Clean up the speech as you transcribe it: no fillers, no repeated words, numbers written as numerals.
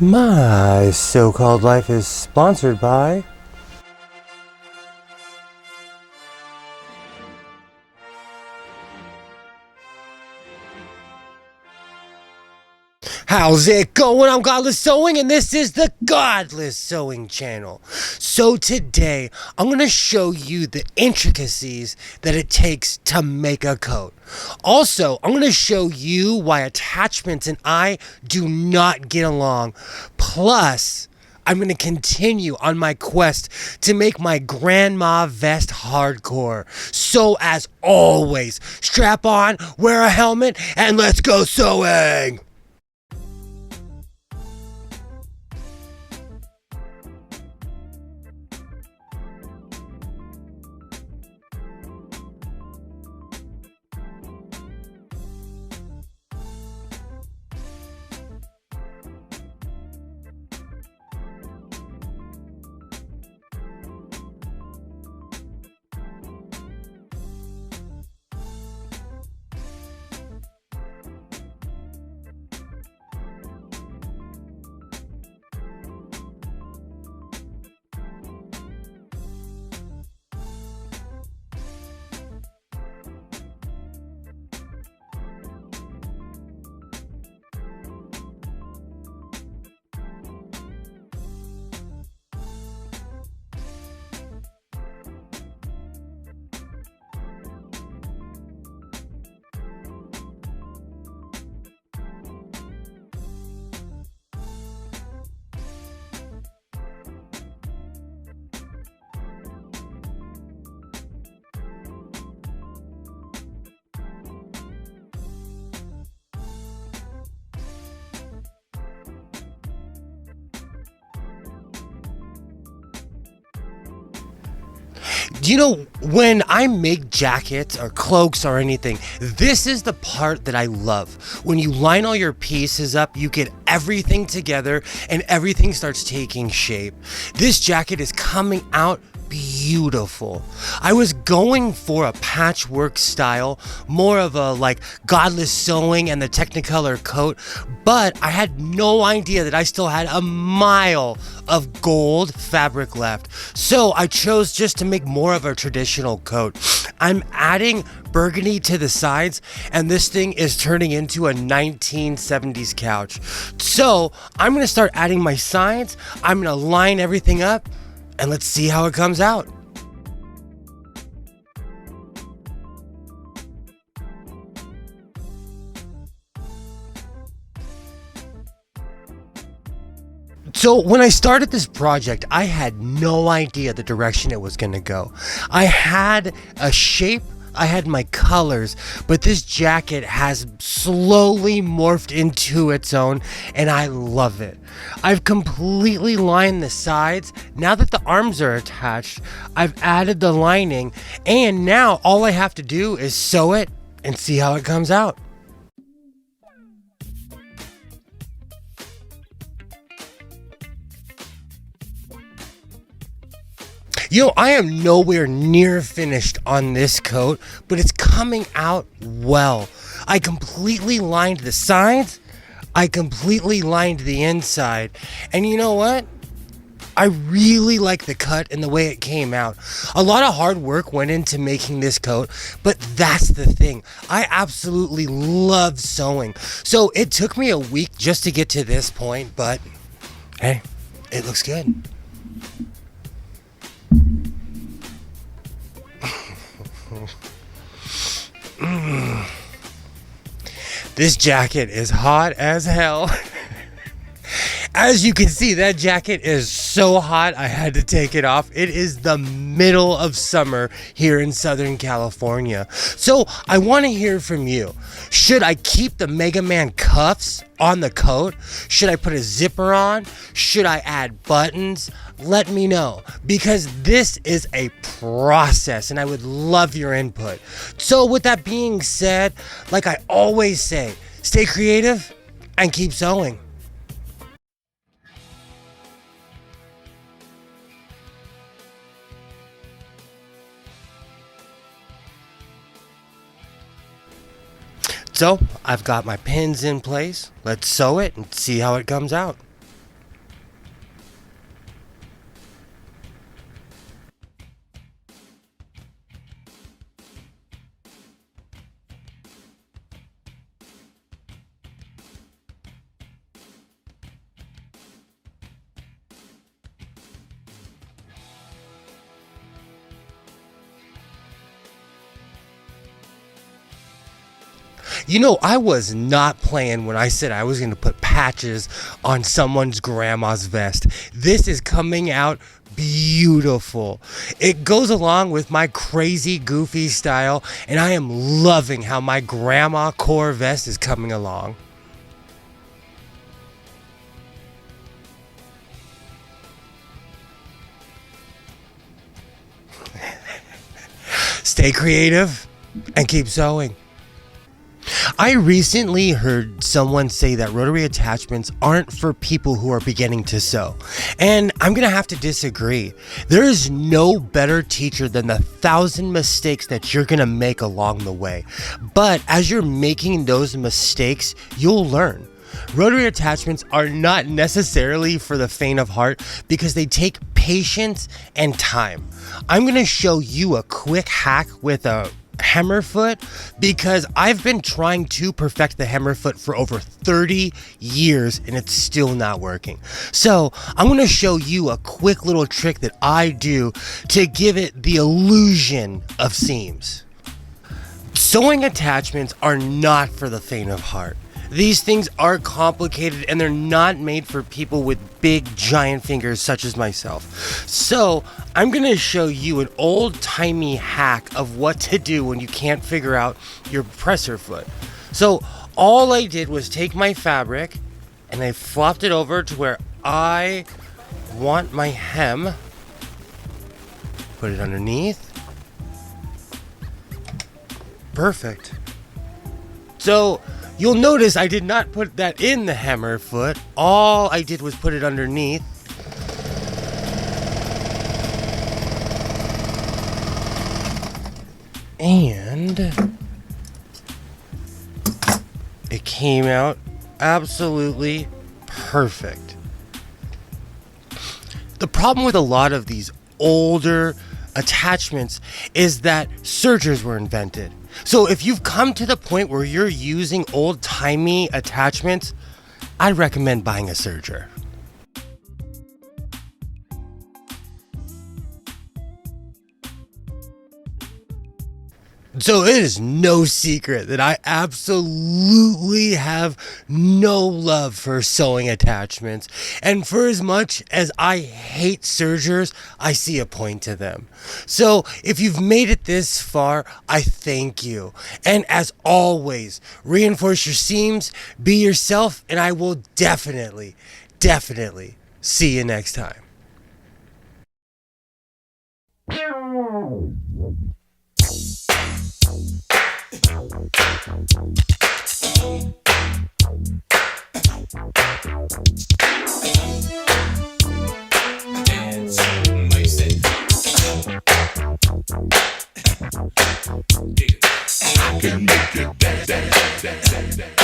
My so-called life is sponsored by How's it going? I'm Godless Sewing, and this is the Godless Sewing channel. So today, I'm going to show you the intricacies that it takes to make a coat. Also, I'm going to show you why attachments and I do not get along. Plus, I'm going to continue on my quest to make my grandma vest hardcore. So as always, strap on, wear a helmet, and let's go sewing! You know, when I make jackets or cloaks or anything, this is the part that I love. When you line all your pieces up, you get everything together and everything starts taking shape. This jacket is coming out beautiful. I was going for a patchwork style, more of a like Godless Sewing and the Technicolor coat, but I had no idea that I still had a mile of gold fabric left. So I chose just to make more of a traditional coat. I'm adding burgundy to the sides, and this thing is turning into a 1970s couch. So I'm gonna start adding my sides. I'm gonna line everything up, and let's see how it comes out. So when I started this project, I had no idea the direction it was going to go. I had a shape, I had my colors, but this jacket has slowly morphed into its own, and I love it. I've completely lined the sides. Now that the arms are attached, I've added the lining, and now all I have to do is sew it and see how it comes out. You know, I am nowhere near finished on this coat, but it's coming out well. I completely lined the sides, I completely lined the inside, and you know what? I really like the cut and the way it came out. A lot of hard work went into making this coat, but that's the thing. I absolutely love sewing. So it took me a week just to get to this point, but hey, it looks good. This jacket is hot as hell. As you can see, that jacket is so hot, I had to take it off. It is the middle of summer here in Southern California. So I want to hear from you. Should I keep the Mega Man cuffs on the coat? Should I put a zipper on? Should I add buttons? Let me know, because this is a process and I would love your input. So with that being said, like I always say, stay creative and keep sewing. So I've got my pins in place. Let's sew it and see how it comes out. You know, I was not playing when I said I was going to put patches on someone's grandma's vest. This is coming out beautiful. It goes along with my crazy, goofy style, and I am loving how my grandma core vest is coming along. Stay creative and keep sewing. I recently heard someone say that rotary attachments aren't for people who are beginning to sew. And I'm going to have to disagree. There is no better teacher than the 1,000 mistakes that you're going to make along the way. But as you're making those mistakes, you'll learn. Rotary attachments are not necessarily for the faint of heart because they take patience and time. I'm going to show you a quick hack with a hammer foot because I've been trying to perfect the hammer foot for over 30 years and it's still not working. So I'm going to show you a quick little trick that I do to give it the illusion of seams. Sewing attachments are not for the faint of heart. These things are complicated and they're not made for people with big giant fingers such as myself. So I'm going to show you an old-timey hack of what to do when you can't figure out your presser foot. So all I did was take my fabric and I flopped it over to where I want my hem. Put it underneath. Perfect. So you'll notice I did not put that in the hammer foot. All I did was put it underneath. And it came out absolutely perfect. The problem with a lot of these older attachments is that sergers were invented. So if you've come to the point where you're using old-timey attachments, I'd recommend buying a serger. So it is no secret that I absolutely have no love for sewing attachments. And for as much as I hate sergers, I see a point to them. So if you've made it this far, I thank you. And as always, reinforce your seams, be yourself, and I will definitely see you next time. I can make it dance.